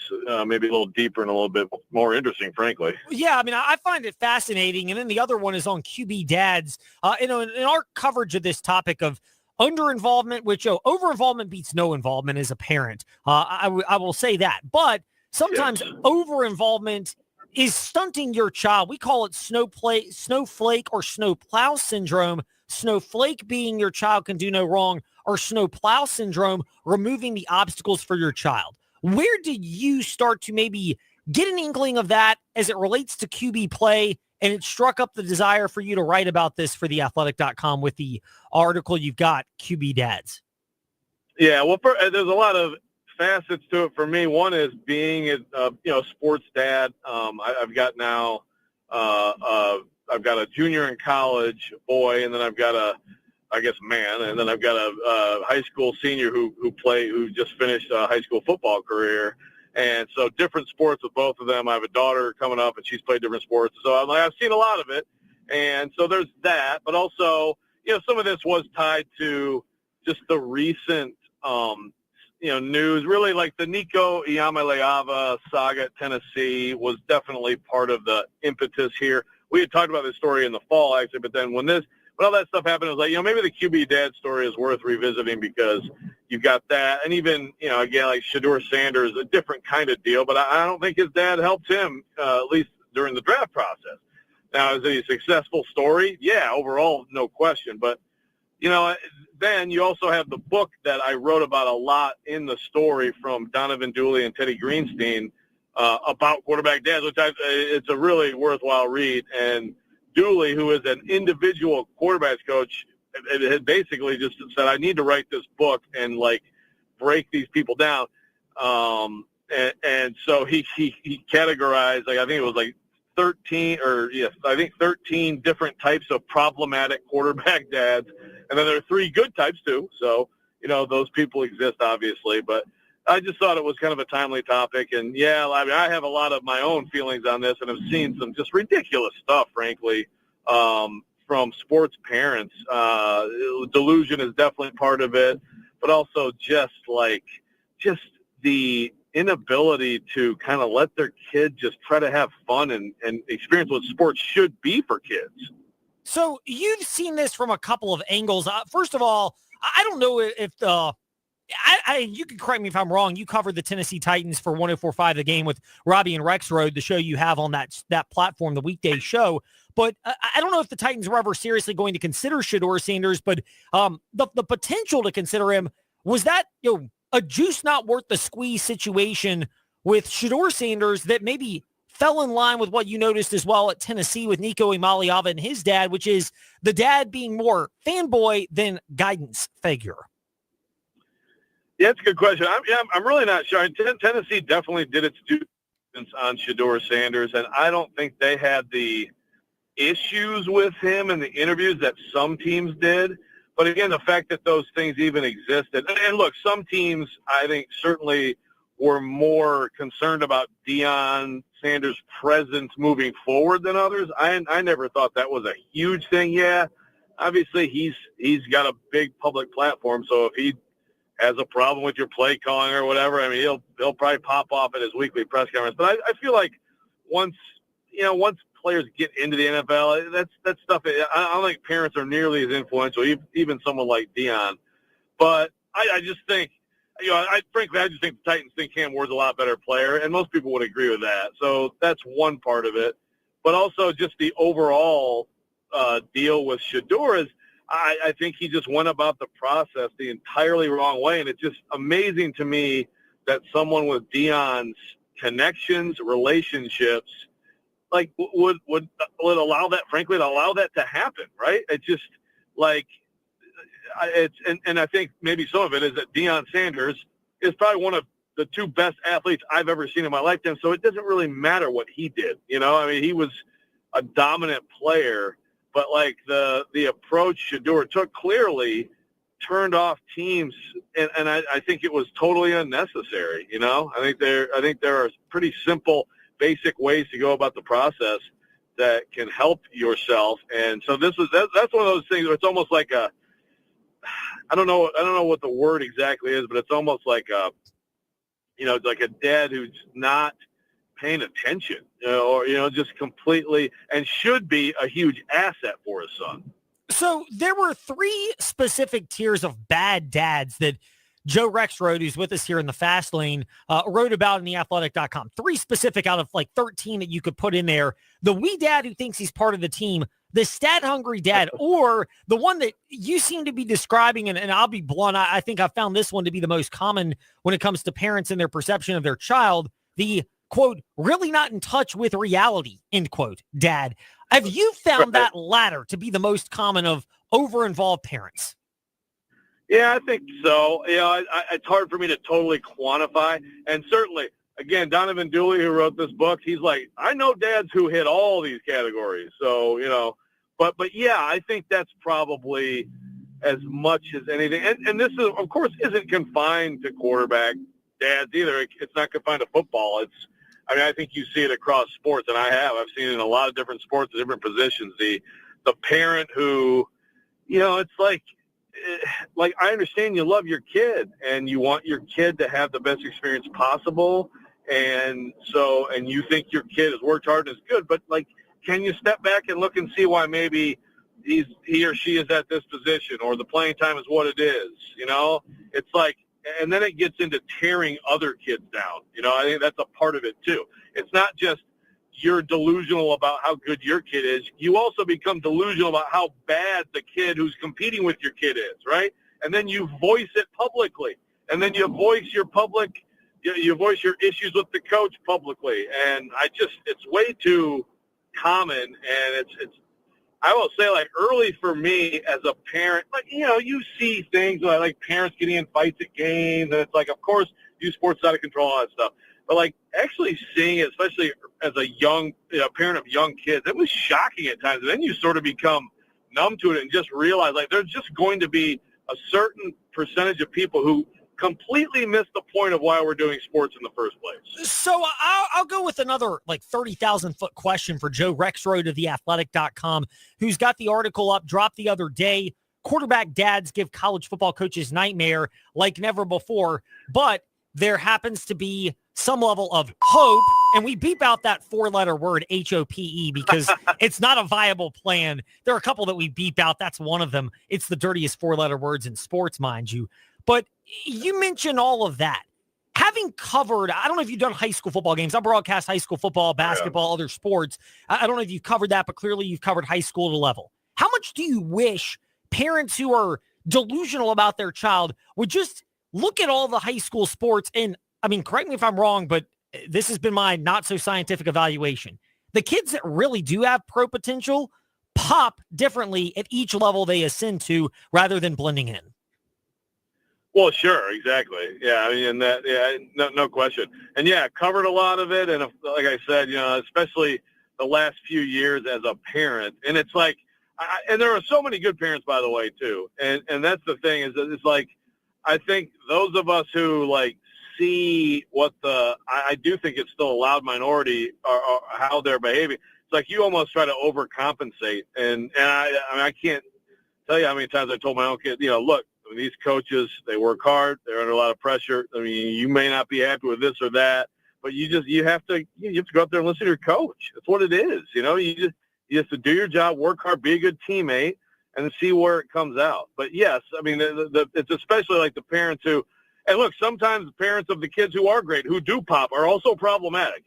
maybe a little deeper and a little bit more interesting, frankly. Yeah, I mean, I find it fascinating. And then the other one is on QB Dads. In our coverage of this topic of under-involvement, which over-involvement beats no involvement as a parent. I will say that. But sometimes over-involvement is stunting your child. We call it snowflake or snowplow syndrome. Snowflake being your child can do no wrong, or snowplow syndrome, removing the obstacles for your child. Where did you start to maybe get an inkling of that as it relates to QB play, and it struck up the desire for you to write about this for theathletic.com with the article you've got, QB Dads? Yeah, well, there's a lot of facets to it for me. One is being a sports dad. I've got now I've got a junior in college boy, and then I've got a man, and then I've got a high school senior who just finished a high school football career. And so different sports with both of them. I have a daughter coming up, and she's played different sports. So I've seen a lot of it. And so there's that. But also, some of this was tied to just the recent, news. Really, like the Nico Iamaleava saga at Tennessee was definitely part of the impetus here. We had talked about this story in the fall, actually, but then when all that stuff happened, it was like, maybe the QB dad story is worth revisiting because you've got that. And even, again, like Shedeur Sanders, a different kind of deal, but I don't think his dad helped him, at least during the draft process. Now, is it a successful story? Yeah, overall, no question. But, then you also have the book that I wrote about a lot in the story from Donovan Dooley and Teddy Greenstein about quarterback dads, which it's a really worthwhile read. And Dooley, who is an individual quarterbacks coach, had basically just said, I need to write this book and break these people down. And so he categorized, I think it was 13 different types of problematic quarterback dads. And then there are 3 good types too. So, those people exist obviously, but I just thought it was kind of a timely topic. And yeah, I mean, I have a lot of my own feelings on this and have seen some just ridiculous stuff, frankly, from sports parents. Delusion is definitely part of it, but also just the inability to kind of let their kid just try to have fun and experience what sports should be for kids. So you've seen this from a couple of angles. First of all, I don't know if you can correct me if I'm wrong. You covered the Tennessee Titans for 104.5 The Game with Robbie and Rexrode, the show you have on that platform, the weekday show. But I don't know if the Titans were ever seriously going to consider Shedeur Sanders, but the potential to consider him, was that a juice not worth the squeeze situation with Shedeur Sanders that maybe fell in line with what you noticed as well at Tennessee with Nico Iamaleava and his dad, which is the dad being more fanboy than guidance figure? Yeah, that's a good question. I'm really not sure. Tennessee definitely did its due diligence on Shedeur Sanders, and I don't think they had the issues with him in the interviews that some teams did. But again, the fact that those things even existed, and look, some teams I think certainly were more concerned about Deion Sanders' presence moving forward than others. I never thought that was a huge thing. Yeah, obviously he's got a big public platform, so if he has a problem with your play calling or whatever, I mean, he'll probably pop off at his weekly press conference. But I feel like once players get into the NFL, that's stuff. I don't think parents are nearly as influential, even someone like Deion. But I just think, frankly, I just think the Titans think Cam Ward's a lot better player, and most people would agree with that. So that's one part of it. But also just the overall deal with Shedeur is I think he just went about the process the entirely wrong way, and it's just amazing to me that someone with Deion's connections, relationships, like would allow that, frankly, to allow that to happen, right? It's just like and I think maybe some of it is that Deion Sanders is probably one of the two best athletes I've ever seen in my lifetime, so it doesn't really matter what he did. I mean, he was a dominant player, but like the approach Shedeur took clearly turned off teams, and I think it was totally unnecessary. I think there are pretty simple, basic ways to go about the process that can help yourself. And so that's one of those things where it's almost like I don't know what the word exactly is, but it's almost like like a dad who's not paying attention, or just completely, and should be a huge asset for his son. So there were 3 specific tiers of bad dads that Joe Rexrode, who's with us here in the Fast Lane, wrote about in theathletic.com. 3 specific out of like 13 that you could put in there. The wee dad who thinks he's part of the team, the stat-hungry dad, or the one that you seem to be describing, and I'll be blunt, I think I found this one to be the most common when it comes to parents and their perception of their child, the, quote, really not in touch with reality, end quote, dad. Have you found that latter to be the most common of over-involved parents? Yeah, I think so. It's hard for me to totally quantify. And certainly, again, Donovan Dooley, who wrote this book, he's like, I know dads who hit all these categories. So, but yeah, I think that's probably as much as anything. And this is, of course, isn't confined to quarterback dads either. It's not confined to football. I think you see it across sports, and I've seen it in a lot of different sports, different positions. The parent who, it's like I understand you love your kid and you want your kid to have the best experience possible. And you think your kid has worked hard and is good, but like, can you step back and look and see why maybe he or she is at this position, or the playing time is what it is? It's like, and then it gets into tearing other kids down. I think that's a part of it too. It's not just you're delusional about how good your kid is. You also become delusional about how bad the kid who's competing with your kid is, right? And then you voice it publicly. And then you voice your issues with the coach publicly. And it's way too common. And I will say, like, early for me as a parent, like, you see things like parents getting in fights at games, and it's like, of course, youth sports is out of control, all that stuff. But like actually seeing it, especially as a young parent of young kids, it was shocking at times. And then you sort of become numb to it and just realize, like, there's just going to be a certain percentage of people who completely miss the point of why we're doing sports in the first place. So I'll go with another like 30,000-foot question for Joe Rexrode of theathletic.com, who's got the article up, dropped the other day. Quarterback dads give college football coaches nightmare like never before, but there happens to be some level of hope, and we beep out that 4-letter word, HOPE, because it's not a viable plan. There are a couple that we beep out. That's one of them. It's the dirtiest 4-letter words in sports, mind you. But you mentioned all of that. Having covered, I don't know if you've done high school football games. I broadcast high school football, basketball, other sports. I don't know if you've covered that, but clearly you've covered high school at a level. How much do you wish parents who are delusional about their child would just look at all the high school sports? And I mean, correct me if I'm wrong, but this has been my not so scientific evaluation. The kids that really do have pro potential pop differently at each level they ascend to rather than blending in. Well, sure, exactly. Yeah, I mean, no question. And yeah, covered a lot of it. And like I said, especially the last few years as a parent. And it's like, and there are so many good parents, by the way, too. And that's the thing is that it's like, I think those of us who like see what I do think it's still a loud minority or how they're behaving. It's like you almost try to overcompensate. And I mean, I can't tell you how many times I told my own kid, look, these coaches, they work hard. They're under a lot of pressure. I mean, you may not be happy with this or that, but you have to go up there and listen to your coach. That's what it is. You have to do your job, work hard, be a good teammate, and see where it comes out. But yes, I mean, it's especially like the parents who, and look, sometimes the parents of the kids who are great, who do pop, are also problematic,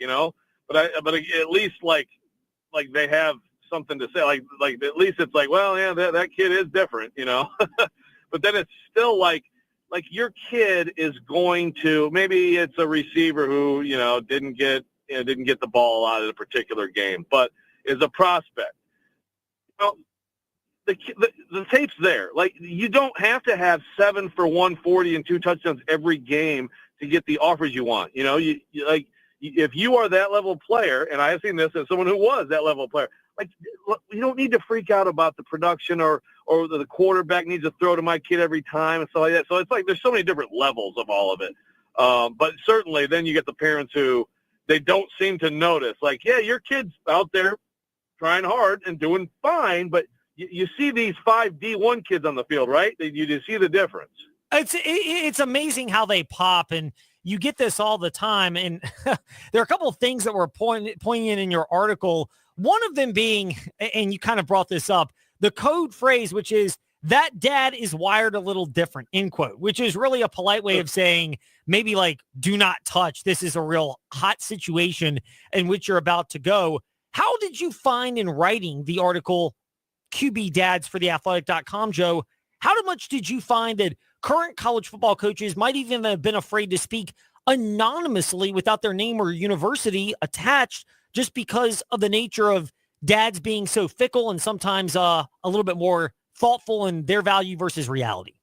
But at least like they have something to say. Like at least it's like, well, yeah, that kid is different, But then it's still like your kid is going to, maybe it's a receiver who didn't get the ball out of a particular game, but is a prospect. The tape's there. Like, you don't have to have 7 for 140 and 2 touchdowns every game to get the offers you want. If you are that level of player, and I have seen this as someone who was that level of player, like, you don't need to freak out about the production or the quarterback needs to throw to my kid every time and stuff like that. So it's like there's so many different levels of all of it. But certainly then you get the parents who they don't seem to notice. Like, yeah, your kid's out there trying hard and doing fine, but you see these 5 D1 kids on the field, right? You just see the difference. It's amazing how they pop, and you get this all the time. And there are a couple of things that were poignant in your article. One of them being, and you kind of brought this up, the code phrase, which is that dad is wired a little different, end quote, which is really a polite way of saying maybe like, do not touch. This is a real hot situation in which you're about to go. How did you find in writing the article QB Dads for theathletic.com, Joe? How much did you find that current college football coaches might even have been afraid to speak anonymously without their name or university attached just because of the nature of dads being so fickle and sometimes a little bit more thoughtful in their value versus reality?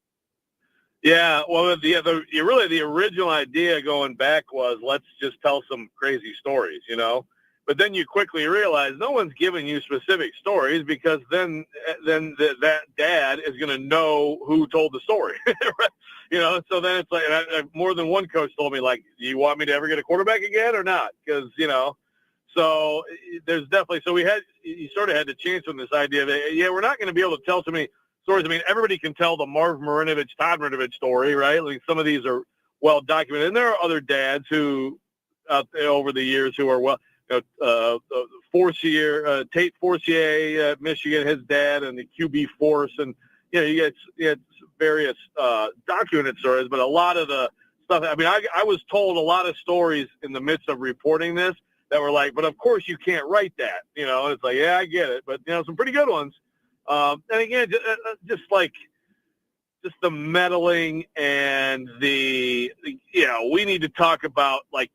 Yeah, well, the original idea going back was let's just tell some crazy stories, But then you quickly realize no one's giving you specific stories because then that dad is going to know who told the story, right? So then it's like more than one coach told me, like, do you want me to ever get a quarterback again or not? Because, so there's definitely – so you sort of had to change from this idea that, yeah, we're not going to be able to tell so many stories. I mean, everybody can tell the Marv Marinovich, Todd Marinovich story, right? Like, some of these are well documented. And there are other dads who out there over the years who are well – Tate Forcier at Michigan, his dad, and the QB Force, and you get various documented stories, but a lot of the stuff. I mean, I was told a lot of stories in the midst of reporting this that were like, but of course you can't write that, And it's like, yeah, I get it, but some pretty good ones. And again, just the meddling and we need to talk about like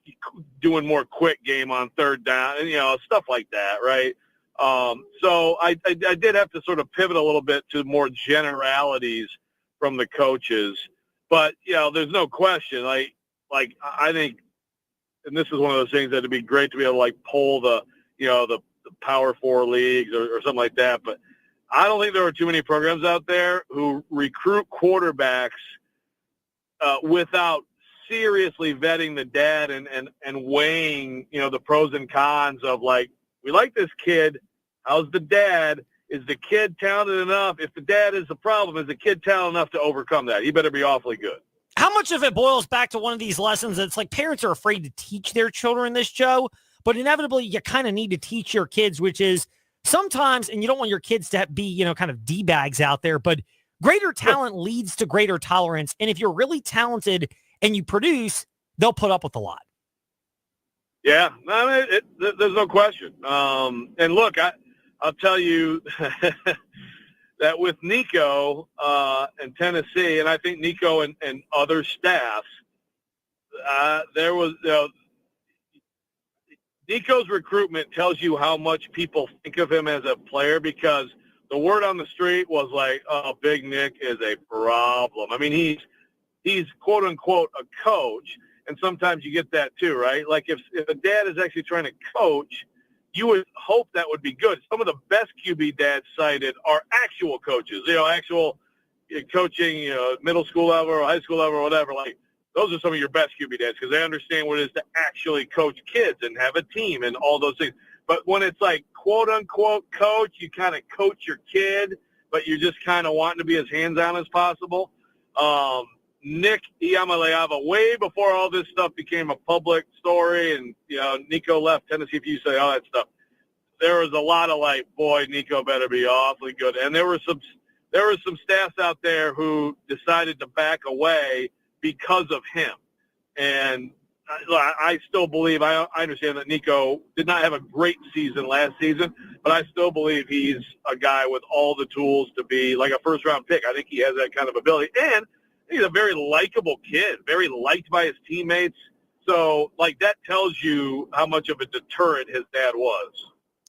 doing more quick game on third down and, stuff like that. Right. So I did have to sort of pivot a little bit to more generalities from the coaches, but there's no question. Like I think, and this is one of those things that it'd be great to be able to like poll the Power 4 leagues or something like that. But I don't think there are too many programs out there who recruit quarterbacks without seriously vetting the dad and weighing, the pros and cons of like, we like this kid. How's the dad? Is the kid talented enough? If the dad is the problem, is the kid talented enough to overcome that? He better be awfully good. How much of it boils back to one of these lessons that's like parents are afraid to teach their children this, Joe, but inevitably you kind of need to teach your kids, which is sometimes, and you don't want your kids to be, kind of D-bags out there, but greater talent leads to greater tolerance. And if you're really talented and you produce, they'll put up with a lot. Yeah, I mean, there's no question. And look, I'll tell you that with Nico and Tennessee, and I think Nico and other staffs, there was Nico's recruitment tells you how much people think of him as a player because the word on the street was like, oh, Big Nick is a problem. I mean, he's quote unquote a coach, and sometimes you get that too, right? Like if a dad is actually trying to coach, you would hope that would be good. Some of the best QB dads cited are actual coaches, actual coaching, middle school level or high school level or whatever. Like, those are some of your best QB dads because they understand what it is to actually coach kids and have a team and all those things. But when it's like quote-unquote coach, you kind of coach your kid, but you're just kind of wanting to be as hands-on as possible. Nick Iamaleava, way before all this stuff became a public story and, Nico left Tennessee, if you say all that stuff, there was a lot of like, boy, Nico better be awfully good. And there were some staffs out there who decided to back away because of him. And I still believe, I understand that Nico did not have a great season last season, but I still believe he's a guy with all the tools to be like a first-round pick. I think he has that kind of ability. And he's a very likable kid, very liked by his teammates. So, that tells you how much of a deterrent his dad was.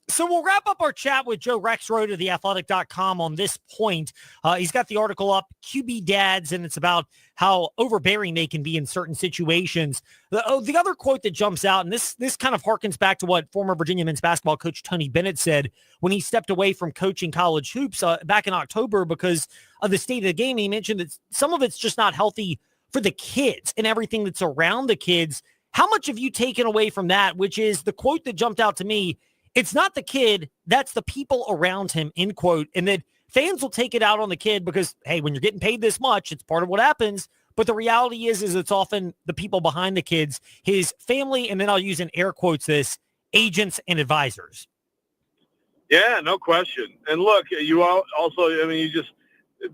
So we'll wrap up our chat with Joe Rexrode of theathletic.com on this point. He's got the article up, QB Dads, and it's about how overbearing they can be in certain situations. The other quote that jumps out, and this kind of harkens back to what former Virginia men's basketball coach Tony Bennett said when he stepped away from coaching college hoops back in October because of the state of the game. He mentioned that some of it's just not healthy for the kids and everything that's around the kids. How much have you taken away from that, which is the quote that jumped out to me? It's not the kid, that's the people around him, end quote. And then fans will take it out on the kid because, hey, when you're getting paid this much, it's part of what happens. But the reality is it's often the people behind the kids, his family, and then I'll use in air quotes this, agents and advisors. Yeah, no question. And look, you also,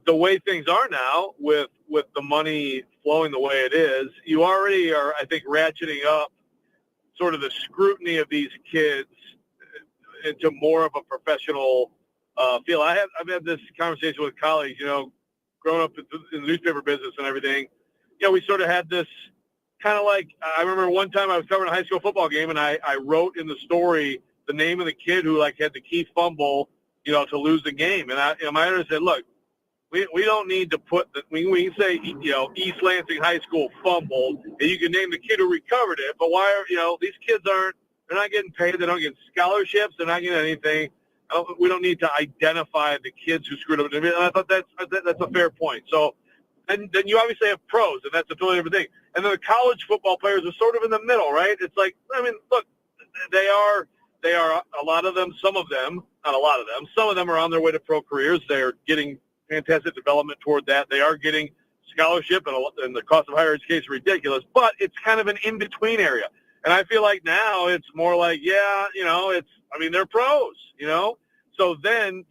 the way things are now with the money flowing the way it is, you already are, I think, ratcheting up sort of the scrutiny of these kids into more of a professional feel. I've had this conversation with colleagues, growing up in the newspaper business and everything. We sort of had this kind of like, I remember one time I was covering a high school football game and I wrote in the story the name of the kid who had the key fumble, to lose the game. And my editor said, look, we don't need to put we can say, East Lansing High School fumbled and you can name the kid who recovered it, but why are, these kids they're not getting paid. They don't get scholarships. They're not getting anything. We don't need to identify the kids who screwed up. And I thought that's a fair point. So then you obviously have pros, and that's a totally different thing. And then the college football players are sort of in the middle, right? It's like, look, they are a lot of them, some of them, not a lot of them, some of them are on their way to pro careers. They're getting fantastic development toward that. They are getting scholarship, and the cost of higher education is ridiculous, but it's kind of an in-between area. And I feel like now it's more like, they're pros, So then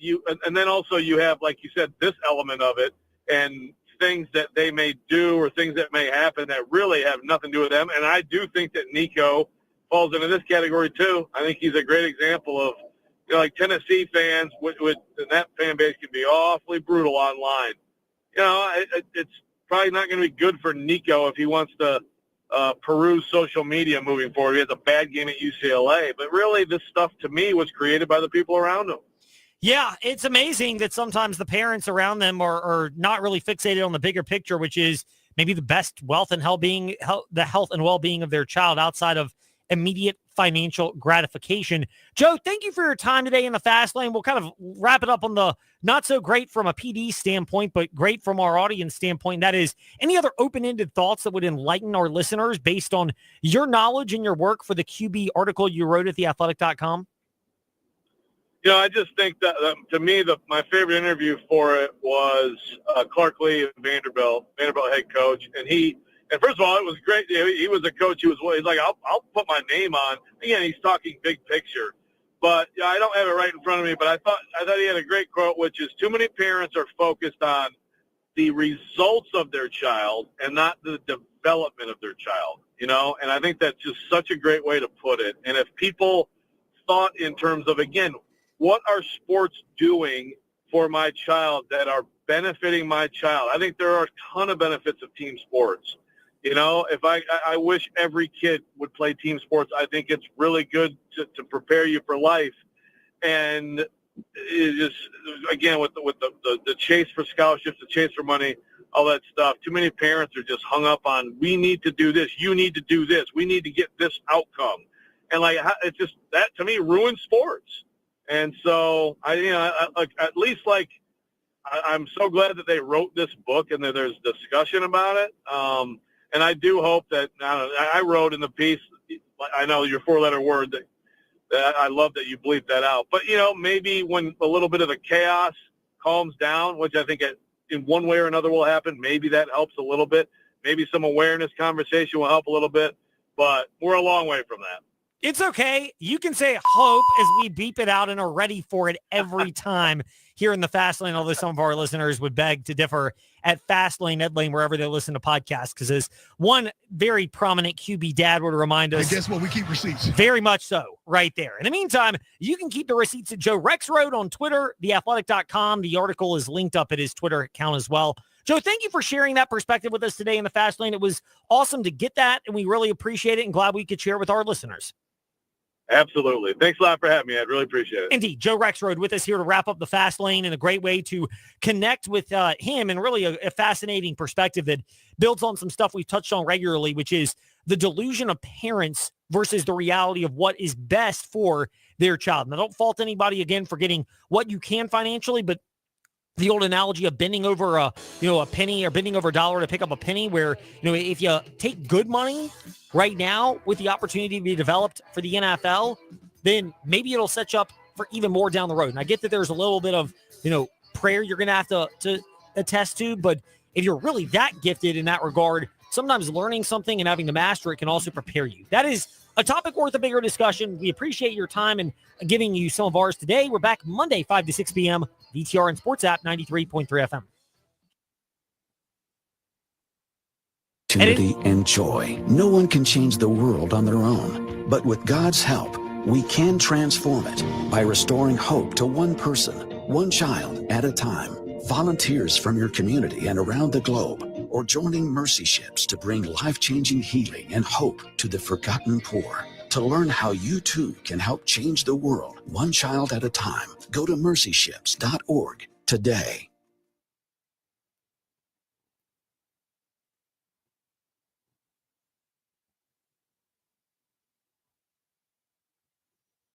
and then also you have, like you said, this element of it and things that they may do or things that may happen that really have nothing to do with them. And I do think that Nico falls into this category too. I think he's a great example of, like Tennessee fans and that fan base can be awfully brutal online. It's probably not going to be good for Nico if he wants to peruse social media moving forward. He has a bad game at UCLA, but really this stuff to me was created by the people around him. Yeah, it's amazing that sometimes the parents around them are not really fixated on the bigger picture, which is maybe the best wealth and the health and well-being of their child outside of immediate financial gratification. Joe, thank you for your time today in the Fast Lane. We'll kind of wrap it up on the not so great from a PD standpoint, but great from our audience standpoint. That is, any other open-ended thoughts that would enlighten our listeners based on your knowledge and your work for the QB article you wrote at theathletic.com? I just think that to me, my favorite interview for it was Clark Lee of Vanderbilt head coach. And first of all, it was great. He was a coach. He's like, I'll put my name on. Again, he's talking big picture, but I don't have it right in front of me. But I thought he had a great quote, which is, too many parents are focused on the results of their child and not the development of their child. And I think that's just such a great way to put it. And if people thought in terms of, again, what are sports doing for my child that are benefiting my child? I think there are a ton of benefits of team sports. If I wish every kid would play team sports. I think it's really good to prepare you for life. And it just, again, with the chase for scholarships, the chase for money, all that stuff, too many parents are just hung up on, we need to do this, you need to do this, we need to get this outcome. And it's just that to me ruins sports. And so at least I'm so glad that they wrote this book and that there's discussion about it. And I do hope that I wrote in the piece, I know your 4-letter word that I love that you bleeped that out, but maybe when a little bit of the chaos calms down, which I think in one way or another will happen, maybe that helps a little bit. Maybe some awareness conversation will help a little bit, but we're a long way from that. It's okay. You can say hope as we beep it out and are ready for it every time here in the Fast Lane, although some of our listeners would beg to differ at Fast Lane, Ed Lane, wherever they listen to podcasts, because as one very prominent QB dad would remind us. And guess what? We keep receipts. Very much so, right there. In the meantime, you can keep the receipts at Joe Rexrode on Twitter, theathletic.com. The article is linked up at his Twitter account as well. Joe, thank you for sharing that perspective with us today in the Fast Lane. It was awesome to get that, and we really appreciate it and glad we could share with our listeners. Absolutely. Thanks a lot for having me. I really appreciate it. Indeed. Joe Rexrode with us here to wrap up the Fast Lane, and a great way to connect with him, and really a fascinating perspective that builds on some stuff we've touched on regularly, which is the delusion of parents versus the reality of what is best for their child. Now, don't fault anybody, again, for getting what you can financially, but the old analogy of bending over a penny or bending over a dollar to pick up a penny, where, if you take good money right now with the opportunity to be developed for the NFL, then maybe it'll set you up for even more down the road. And I get that there's a little bit of, prayer you're going to have to attest to, but if you're really that gifted in that regard, sometimes learning something and having to master it can also prepare you. That is a topic worth a bigger discussion. We appreciate your time and giving you some of ours today. We're back Monday, 5 to 6 p.m. VTR and Sports App, 93.3 FM. Opportunity and joy. No one can change the world on their own, but with God's help, we can transform it by restoring hope to one person, one child at a time. Volunteers from your community and around the globe, or joining Mercy Ships to bring life-changing healing and hope to the forgotten poor. To learn how you too can help change the world one child at a time, go to mercyships.org today.